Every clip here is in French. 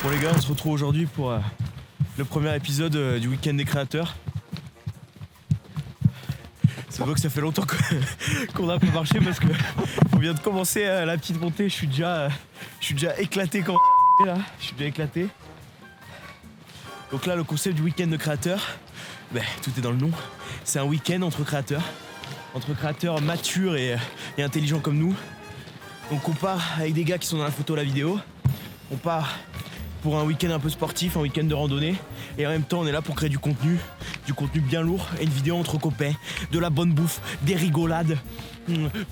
Bon les gars, on se retrouve aujourd'hui pour le premier épisode du week-end des créateurs. Ça voit que ça fait longtemps qu'on a pas marché parce qu'on vient de commencer la petite montée. Je suis déjà éclaté quand là. Je suis déjà éclaté. Donc là, le concept du week-end de créateurs, tout est dans le nom. C'est un week-end entre créateurs matures et intelligents comme nous. Donc on part avec des gars qui sont dans la photo et la vidéo. On part pour un week-end un peu sportif, un week-end de randonnée. Et en même temps, on est là pour créer du contenu bien lourd. Et une vidéo entre copains, de la bonne bouffe, des rigolades,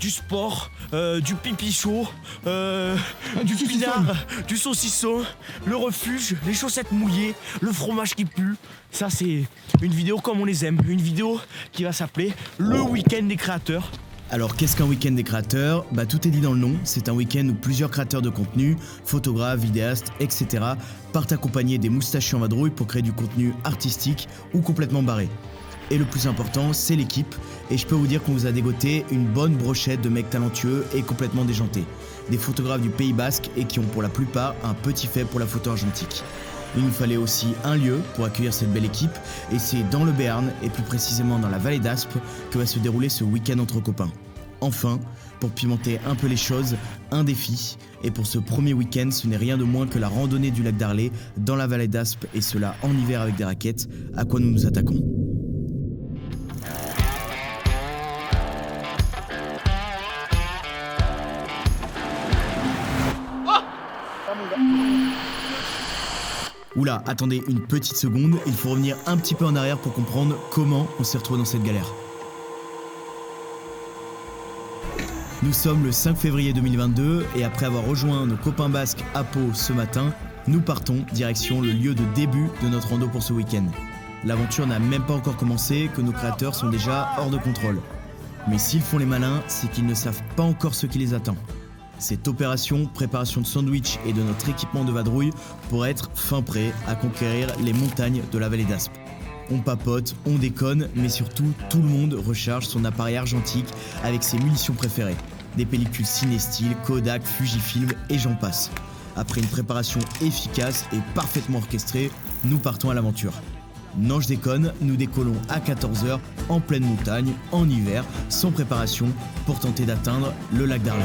du sport, du pipi chaud, du pinard, du saucisson, le refuge, les chaussettes mouillées, le fromage qui pue. Ça, c'est une vidéo comme on les aime. Une vidéo qui va s'appeler le week-end des créateurs. Alors qu'est-ce qu'un week-end des créateurs ? Tout est dit dans le nom, c'est un week-end où plusieurs créateurs de contenu, photographes, vidéastes, etc. partent accompagner des moustachus en vadrouille pour créer du contenu artistique ou complètement barré. Et le plus important, c'est l'équipe, et je peux vous dire qu'on vous a dégoté une bonne brochette de mecs talentueux et complètement déjantés. Des photographes du Pays Basque et qui ont pour la plupart un petit fait pour la photo argentique. Il nous fallait aussi un lieu pour accueillir cette belle équipe, et c'est dans le Béarn, et plus précisément dans la vallée d'Aspe, que va se dérouler ce week-end entre copains. Enfin, pour pimenter un peu les choses, un défi, et pour ce premier week-end, ce n'est rien de moins que la randonnée du lac d'Arlay dans la vallée d'Aspe, et cela en hiver avec des raquettes, à quoi nous nous attaquons. Oula, attendez une petite seconde, il faut revenir un petit peu en arrière pour comprendre comment on s'est retrouvé dans cette galère. Nous sommes le 5 février 2022 et après avoir rejoint nos copains basques à Pau ce matin, nous partons direction le lieu de début de notre rando pour ce week-end. L'aventure n'a même pas encore commencé que nos créateurs sont déjà hors de contrôle. Mais s'ils font les malins, c'est qu'ils ne savent pas encore ce qui les attend. Cette opération, préparation de sandwich et de notre équipement de vadrouille pour être fin prêt à conquérir les montagnes de la vallée d'Aspe. On papote, on déconne, mais surtout tout le monde recharge son appareil argentique avec ses munitions préférées. Des pellicules Cinestill, Kodak, Fujifilm et j'en passe. Après une préparation efficace et parfaitement orchestrée, nous partons à l'aventure. Non je déconne, nous décollons à 14h en pleine montagne, en hiver, sans préparation, pour tenter d'atteindre le lac d'Arlay.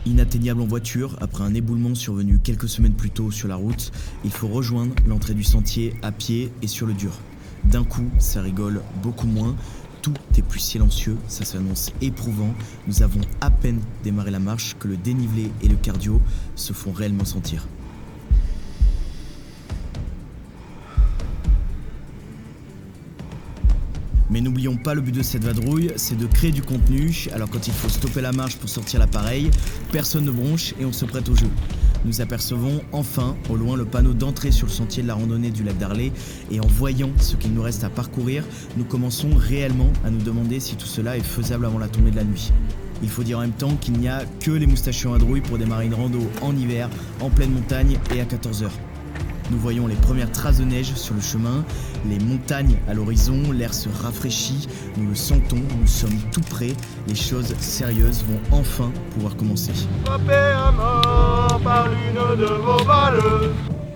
Inatteignable en voiture, après un éboulement survenu quelques semaines plus tôt sur la route, il faut rejoindre l'entrée du sentier à pied et sur le dur. D'un coup, ça rigole beaucoup moins, tout est plus silencieux, ça s'annonce éprouvant. Nous avons à peine démarré la marche que le dénivelé et le cardio se font réellement sentir. Mais n'oublions pas le but de cette vadrouille, c'est de créer du contenu. Alors quand il faut stopper la marche pour sortir l'appareil, personne ne bronche et on se prête au jeu. Nous apercevons enfin au loin le panneau d'entrée sur le sentier de la randonnée du lac d'Arlay et en voyant ce qu'il nous reste à parcourir, nous commençons réellement à nous demander si tout cela est faisable avant la tombée de la nuit. Il faut dire en même temps qu'il n'y a que les moustachus en vadrouille pour démarrer une rando en hiver, en pleine montagne et à 14h. Nous voyons les premières traces de neige sur le chemin, les montagnes à l'horizon, l'air se rafraîchit, nous le sentons, nous sommes tout près, les choses sérieuses vont enfin pouvoir commencer.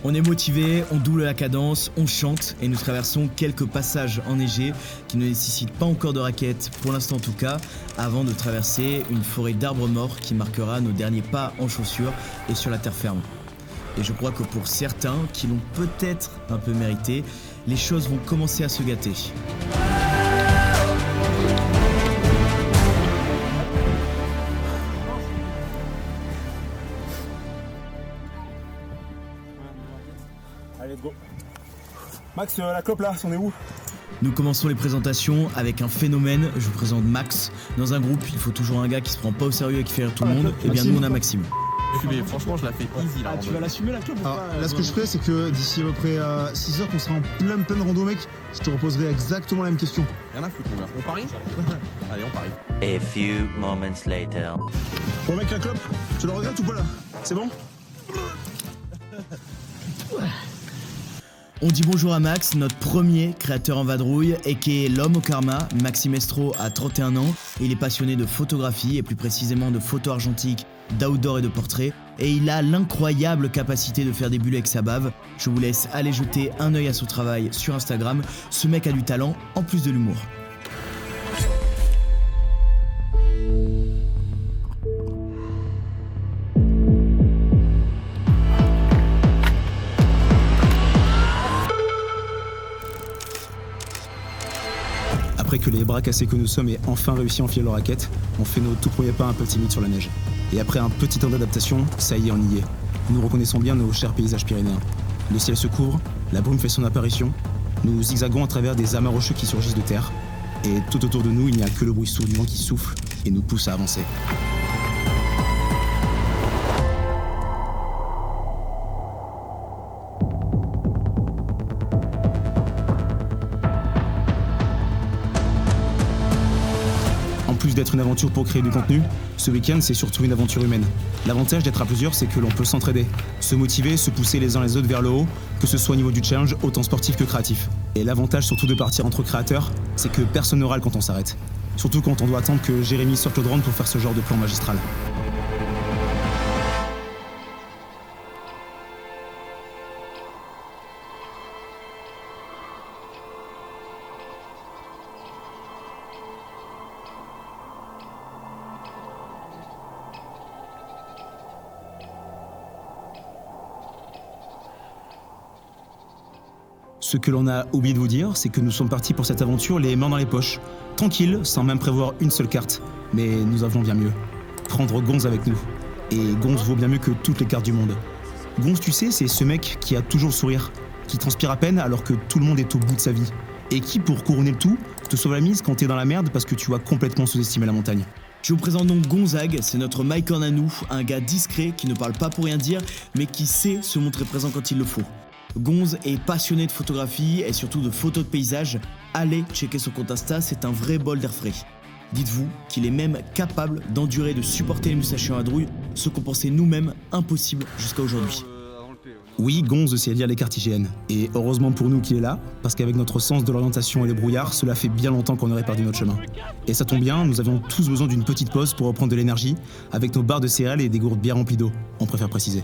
On est motivé, on double la cadence, on chante et nous traversons quelques passages enneigés qui ne nécessitent pas encore de raquettes, pour l'instant en tout cas, avant de traverser une forêt d'arbres morts qui marquera nos derniers pas en chaussures et sur la terre ferme. Et je crois que pour certains, qui l'ont peut-être un peu mérité, les choses vont commencer à se gâter. Allez, let's go. Max, la clope là, c'en est où ? Nous commençons les présentations avec un phénomène. Je vous présente Max. Dans un groupe, il faut toujours un gars qui se prend pas au sérieux et qui fait rire tout le monde. Et bien nous, on a Maxime. Mais franchement, je la fais easy là. Tu vas l'assumer la clope ou pas ? Là, ce que je ferai, c'est que d'ici à peu près 6 heures, qu'on sera en pleine rando, mec, je te reposerai exactement la même question. Rien à foutre, mon gars. On parie ? Allez, on parie. A few moments later. Bon, mec, la clope, tu la regrettes ou pas là ? C'est bon ? On dit bonjour à Max, notre premier créateur en vadrouille, et qui est l'homme au karma. Maxime Estro a 31 ans, il est passionné de photographie, et plus précisément de photo argentique, d'outdoor et de portrait, et il a l'incroyable capacité de faire des bulles avec sa bave. Je vous laisse aller jeter un œil à son travail sur Instagram, ce mec a du talent, en plus de l'humour. Après que les bras cassés que nous sommes aient enfin réussi à enfiler leur raquette, on fait nos tout premiers pas un peu timides sur la neige. Et après un petit temps d'adaptation, ça y est, on y est. Nous reconnaissons bien nos chers paysages pyrénéens. Le ciel se couvre, la brume fait son apparition, nous zigzagons à travers des amas rocheux qui surgissent de terre, et tout autour de nous, il n'y a que le bruit sourd du vent qui souffle et nous pousse à avancer. En plus d'être une aventure pour créer du contenu, ce week-end c'est surtout une aventure humaine. L'avantage d'être à plusieurs, c'est que l'on peut s'entraider, se motiver, se pousser les uns les autres vers le haut, que ce soit au niveau du challenge, autant sportif que créatif. Et l'avantage surtout de partir entre créateurs, c'est que personne ne râle quand on s'arrête. Surtout quand on doit attendre que Jérémy sorte le drone pour faire ce genre de plan magistral. Ce que l'on a oublié de vous dire, c'est que nous sommes partis pour cette aventure les mains dans les poches, tranquilles, sans même prévoir une seule carte. Mais nous avions bien mieux. Prendre Gonz avec nous. Et Gonz vaut bien mieux que toutes les cartes du monde. Gonz, tu sais, c'est ce mec qui a toujours le sourire, qui transpire à peine alors que tout le monde est au bout de sa vie. Et qui, pour couronner le tout, te sauve la mise quand t'es dans la merde parce que tu as complètement sous-estimé la montagne. Je vous présente donc Gonzague, c'est notre Mike en à nous, un gars discret qui ne parle pas pour rien dire, mais qui sait se montrer présent quand il le faut. Gonz est passionné de photographie et surtout de photos de paysages. Allez checker son compte Insta, c'est un vrai bol d'air frais. Dites-vous qu'il est même capable d'endurer et de supporter les moustachiers en vadrouille, ce qu'on pensait nous-mêmes impossible jusqu'à aujourd'hui. Oui, Gonz sait lire les cartes IGN. Et heureusement pour nous qu'il est là, parce qu'avec notre sens de l'orientation et les brouillards, cela fait bien longtemps qu'on aurait perdu notre chemin. Et ça tombe bien, nous avions tous besoin d'une petite pause pour reprendre de l'énergie, avec nos barres de céréales et des gourdes bien remplies d'eau, on préfère préciser.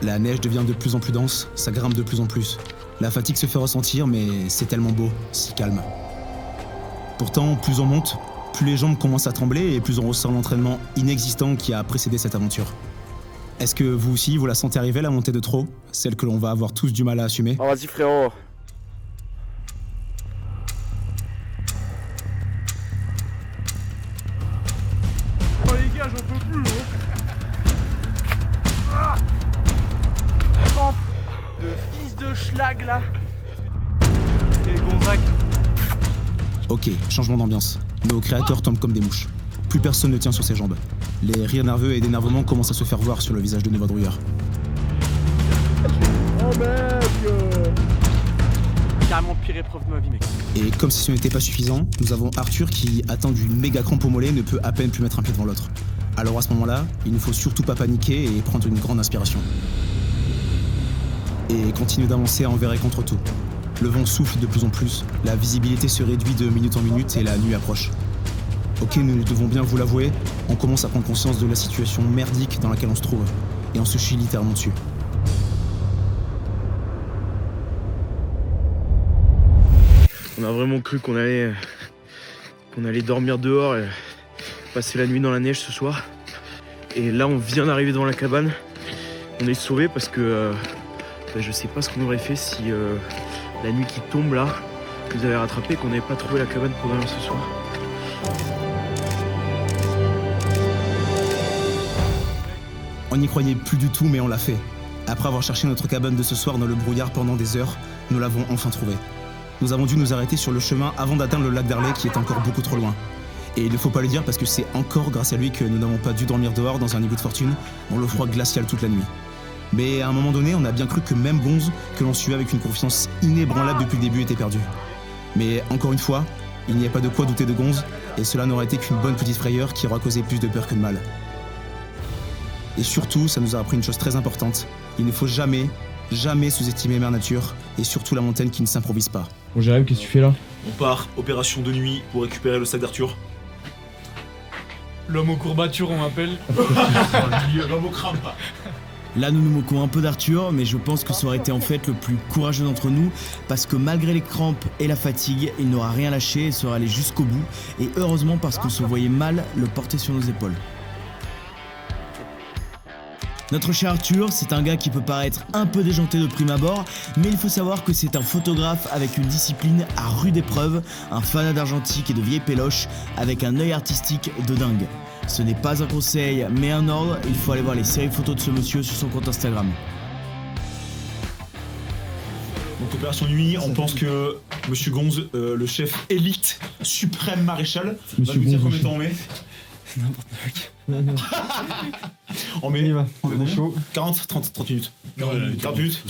La neige devient de plus en plus dense, ça grimpe de plus en plus. La fatigue se fait ressentir, mais c'est tellement beau, si calme. Pourtant, plus on monte, plus les jambes commencent à trembler et plus on ressent l'entraînement inexistant qui a précédé cette aventure. Est-ce que vous aussi, vous la sentez arriver, la montée de trop? Celle que l'on va avoir tous du mal à assumer? Oh, vas-y frérot. Oh les gars, j'en peux plus, De fils de schlag là. Et Gonzague. Ok, changement d'ambiance. Nos créateurs tombent comme des mouches. Plus personne ne tient sur ses jambes. Les rires nerveux et d'énervement commencent à se faire voir sur le visage de nos vadrouilleurs. Oh mec. Carrément pire épreuve de ma vie mec. Et comme si ce n'était pas suffisant, nous avons Arthur qui, atteint d'une méga crampe au mollet, ne peut à peine plus mettre un pied devant l'autre. Alors à ce moment-là, il ne faut surtout pas paniquer et prendre une grande inspiration. Et continuer d'avancer envers et contre tout. Le vent souffle de plus en plus, la visibilité se réduit de minute en minute et la nuit approche. Ok, nous devons bien vous l'avouer, on commence à prendre conscience de la situation merdique dans laquelle on se trouve, et on se chie littéralement dessus. On a vraiment cru qu'on allait dormir dehors et passer la nuit dans la neige ce soir. Et là, on vient d'arriver devant la cabane. On est sauvés parce que je sais pas ce qu'on aurait fait si la nuit qui tombe là nous avait rattrapé et qu'on n'avait pas trouvé la cabane pour dormir ce soir. On n'y croyait plus du tout, mais on l'a fait. Après avoir cherché notre cabane de ce soir dans le brouillard pendant des heures, nous l'avons enfin trouvée. nous avons dû nous arrêter sur le chemin avant d'atteindre le lac d'Arlay qui est encore beaucoup trop loin. Et il ne faut pas le dire parce que c'est encore grâce à lui que nous n'avons pas dû dormir dehors dans un igloo de fortune, dans le froid glacial toute la nuit. Mais à un moment donné, on a bien cru que même Gonz, que l'on suivait avec une confiance inébranlable depuis le début, était perdu. Mais encore une fois, il n'y a pas de quoi douter de Gonz, et cela n'aurait été qu'une bonne petite frayeur qui aura causé plus de peur que de mal. Et surtout, ça nous a appris une chose très importante. Il ne faut jamais sous-estimer Mère Nature, et surtout la montagne qui ne s'improvise pas. Bon, Jérémy, qu'est-ce que tu fais là? On part, opération de nuit, pour récupérer le sac d'Arthur. L'homme aux courbatures, on m'appelle. L'homme au crâne. Là, nous nous moquons un peu d'Arthur, mais je pense que ça aurait été en fait le plus courageux d'entre nous, parce que malgré les crampes et la fatigue, il n'aura rien lâché et sera allé jusqu'au bout, et heureusement parce qu'on se voyait mal le porter sur nos épaules. Notre cher Arthur, c'est un gars qui peut paraître un peu déjanté de prime abord, mais il faut savoir que c'est un photographe avec une discipline à rude épreuve, un fanat d'argentique et de vieilles péloches, avec un œil artistique de dingue. Ce n'est pas un conseil, mais un ordre, il faut aller voir les séries photos de ce monsieur sur son compte Instagram. Donc opération nuit, on pense que Monsieur Gonz, le chef élite, suprême maréchal, va nous dire combien de temps on met. On met chaud. 40, 30 minutes. 40 minutes.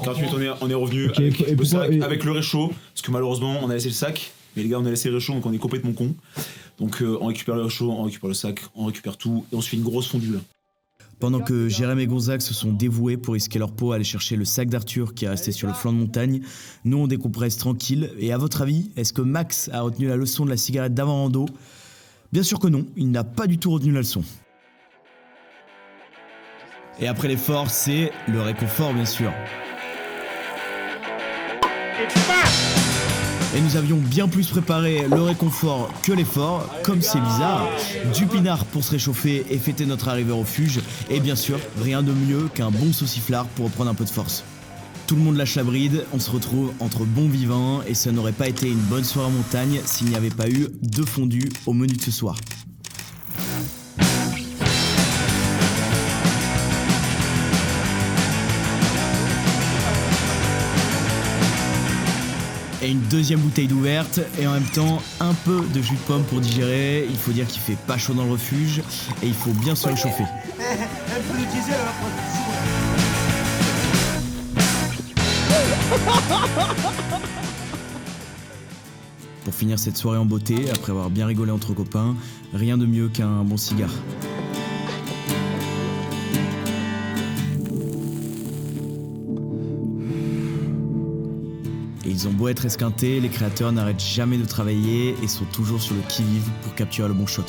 40 minutes, on est revenu avec le sac, avec le réchaud, parce que malheureusement on a laissé le sac, mais les gars on a laissé le réchaud donc on est complètement con. Donc on récupère le réchaud, on récupère le sac, on récupère tout et on se fait une grosse fondue là. Pendant que Jérémy et Gonzague se sont dévoués pour risquer leur peau à aller chercher le sac d'Arthur qui est resté sur le flanc de montagne, nous on décompresse tranquille. Et à votre avis, est-ce que Max a retenu la leçon de la cigarette d'avant-rando ? Bien sûr que non, il n'a pas du tout retenu la leçon. Et après l'effort, c'est le réconfort bien sûr. Et nous avions bien plus préparé le réconfort que l'effort, comme c'est bizarre. Du pinard pour se réchauffer et fêter notre arrivée au refuge. Et bien sûr, rien de mieux qu'un bon sauciflard pour reprendre un peu de force. Tout le monde lâche la bride, on se retrouve entre bons vivants et ça n'aurait pas été une bonne soirée en montagne s'il n'y avait pas eu 2 fondus au menu de ce soir. Et une deuxième bouteille d'ouverte et en même temps un peu de jus de pomme pour digérer. Il faut dire qu'il fait pas chaud dans le refuge et il faut bien se réchauffer. Pour finir cette soirée en beauté, après avoir bien rigolé entre copains, rien de mieux qu'un bon cigare. Et ils ont beau être esquintés, les créateurs n'arrêtent jamais de travailler et sont toujours sur le qui-vive pour capturer le bon shot.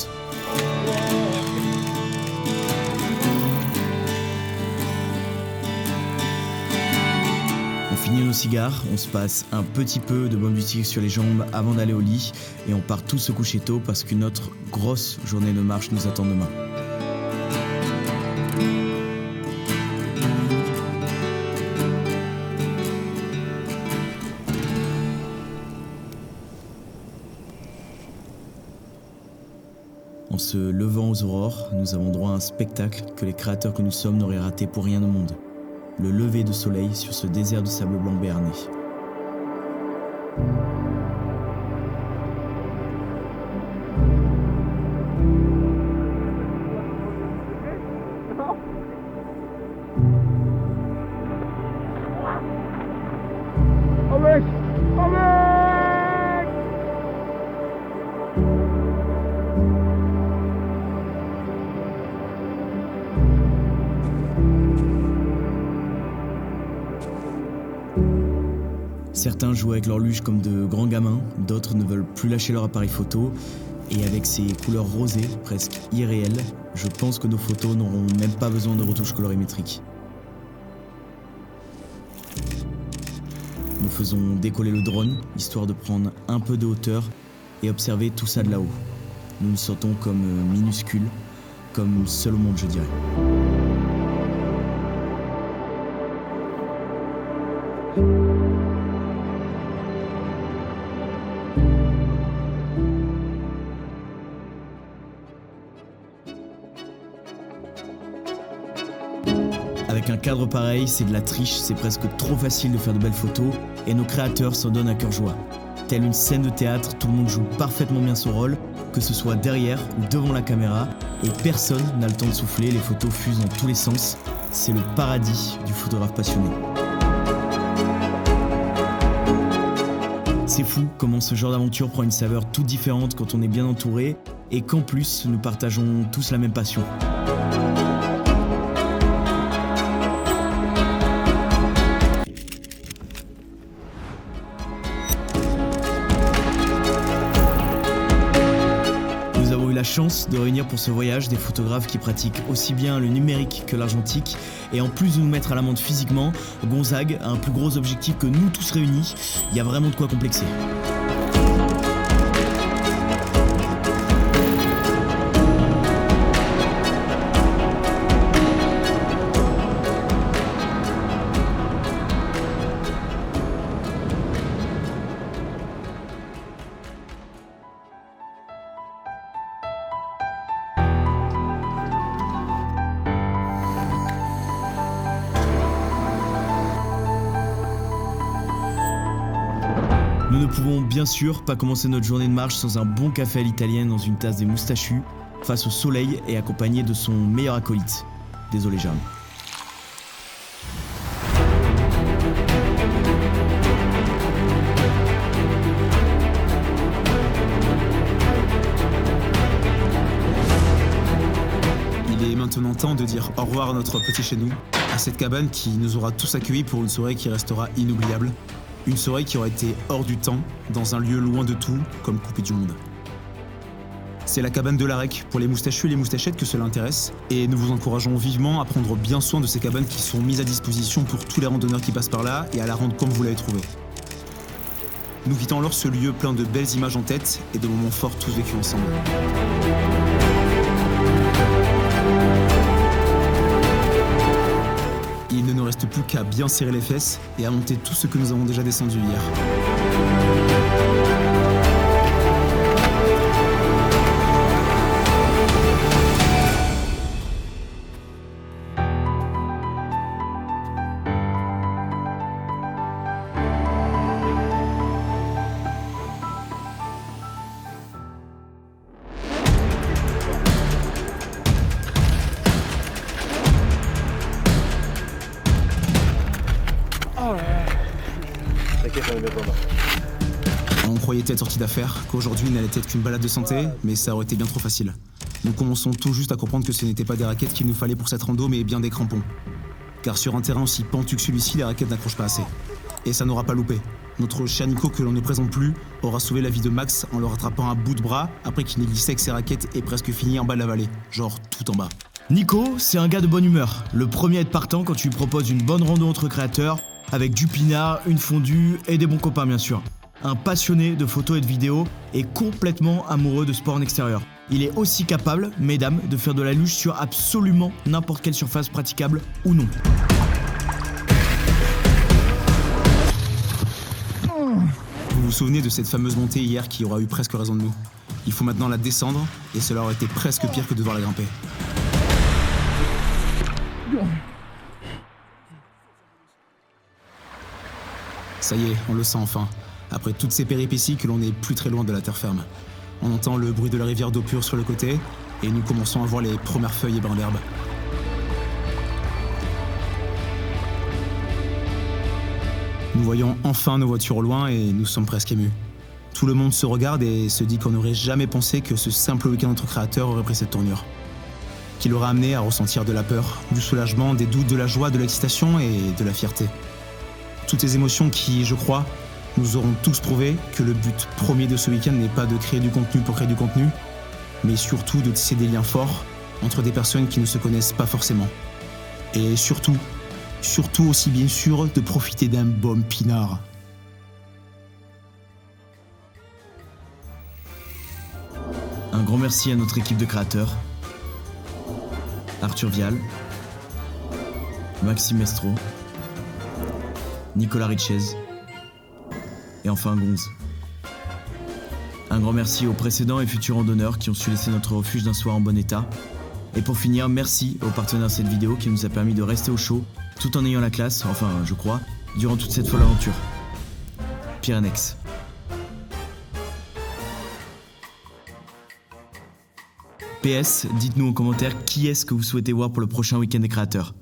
On finit nos cigares, on se passe un petit peu de baume du tigre sur les jambes avant d'aller au lit et on part tous se coucher tôt parce qu'une autre grosse journée de marche nous attend demain. En se levant aux aurores, nous avons droit à un spectacle que les créateurs que nous sommes n'auraient raté pour rien au monde. Le lever de soleil sur ce désert de sable blanc béarnais. Certains jouent avec leur luge comme de grands gamins, d'autres ne veulent plus lâcher leur appareil photo. Et avec ces couleurs rosées, presque irréelles, je pense que nos photos n'auront même pas besoin de retouches colorimétriques. Nous faisons décoller le drone, histoire de prendre un peu de hauteur et observer tout ça de là-haut. Nous nous sentons comme minuscules, comme seuls au monde, je dirais. Avec un cadre pareil, c'est de la triche, c'est presque trop facile de faire de belles photos et nos créateurs s'en donnent à cœur joie. Telle une scène de théâtre, tout le monde joue parfaitement bien son rôle, que ce soit derrière ou devant la caméra, et personne n'a le temps de souffler, les photos fusent dans tous les sens. C'est le paradis du photographe passionné. C'est fou comment ce genre d'aventure prend une saveur toute différente quand on est bien entouré et qu'en plus nous partageons tous la même passion. Nous avons eu la chance de réunir pour ce voyage des photographes qui pratiquent aussi bien le numérique que l'argentique et en plus de nous mettre à l'amende physiquement, Gonzague a un plus gros objectif que nous tous réunis. Il y a vraiment de quoi complexer. Nous ne pouvons bien sûr pas commencer notre journée de marche sans un bon café à l'italienne dans une tasse des moustachus, face au soleil et accompagné de son meilleur acolyte. Désolé Jeremy. Il est maintenant temps de dire au revoir à notre petit chez nous, à cette cabane qui nous aura tous accueillis pour une soirée qui restera inoubliable. Une soirée qui aurait été hors du temps, dans un lieu loin de tout, comme coupé du monde. C'est la cabane de l'Arec pour les moustachus et les moustachettes que cela intéresse, et nous vous encourageons vivement à prendre bien soin de ces cabanes qui sont mises à disposition pour tous les randonneurs qui passent par là et à la rendre comme vous l'avez trouvé. Nous quittons alors ce lieu plein de belles images en tête et de moments forts tous vécus ensemble. Il ne nous reste plus qu'à bien serrer les fesses et à monter tout ce que nous avons déjà descendu hier. On croyait être sorti d'affaires, qu'aujourd'hui n'allait être qu'une balade de santé, mais ça aurait été bien trop facile. Nous commençons tout juste à comprendre que ce n'était pas des raquettes qu'il nous fallait pour cette rando, mais bien des crampons. Car sur un terrain aussi pentu que celui-ci, les raquettes n'accrochent pas assez. Et ça n'aura pas loupé. Notre cher Nico, que l'on ne présente plus, aura sauvé la vie de Max en le rattrapant à bout de bras après qu'il n'ait glissé avec ses raquettes et presque fini en bas de la vallée. Genre tout en bas. Nico, c'est un gars de bonne humeur. Le premier à être partant quand tu lui proposes une bonne rando entre créateurs, avec du pinard, une fondue et des bons copains bien sûr. Un passionné de photos et de vidéos et complètement amoureux de sport en extérieur. Il est aussi capable, mesdames, de faire de la luge sur absolument n'importe quelle surface praticable ou non. Vous vous souvenez de cette fameuse montée hier qui aura eu presque raison de nous. Il faut maintenant la descendre et cela aurait été presque pire que de devoir la grimper. Ça y est, on le sent enfin. Après toutes ces péripéties que l'on n'est plus très loin de la terre ferme. On entend le bruit de la rivière d'eau pure sur le côté et nous commençons à voir les premières feuilles et brins d'herbe. Nous voyons enfin nos voitures au loin et nous sommes presque émus. Tout le monde se regarde et se dit qu'on n'aurait jamais pensé que ce simple week-end entre créateurs aurait pris cette tournure. Qui l'aura amené à ressentir de la peur, du soulagement, des doutes, de la joie, de l'excitation et de la fierté. Toutes ces émotions qui, je crois, nous auront tous prouvé que le but premier de ce week-end n'est pas de créer du contenu pour créer du contenu, mais surtout de tisser des liens forts entre des personnes qui ne se connaissent pas forcément. Et surtout aussi bien sûr de profiter d'un bon pinard. Un grand merci à notre équipe de créateurs. Arthur Vial, Maxime Mestro, Nicolas Richez et enfin Gonz. Un grand merci aux précédents et futurs randonneurs qui ont su laisser notre refuge d'un soir en bon état. Et pour finir, merci au partenaire de cette vidéo qui nous a permis de rester au chaud, tout en ayant la classe, enfin je crois, durant toute cette folle aventure. Pyrenex. PS, dites-nous en commentaire qui est-ce que vous souhaitez voir pour le prochain week-end des créateurs.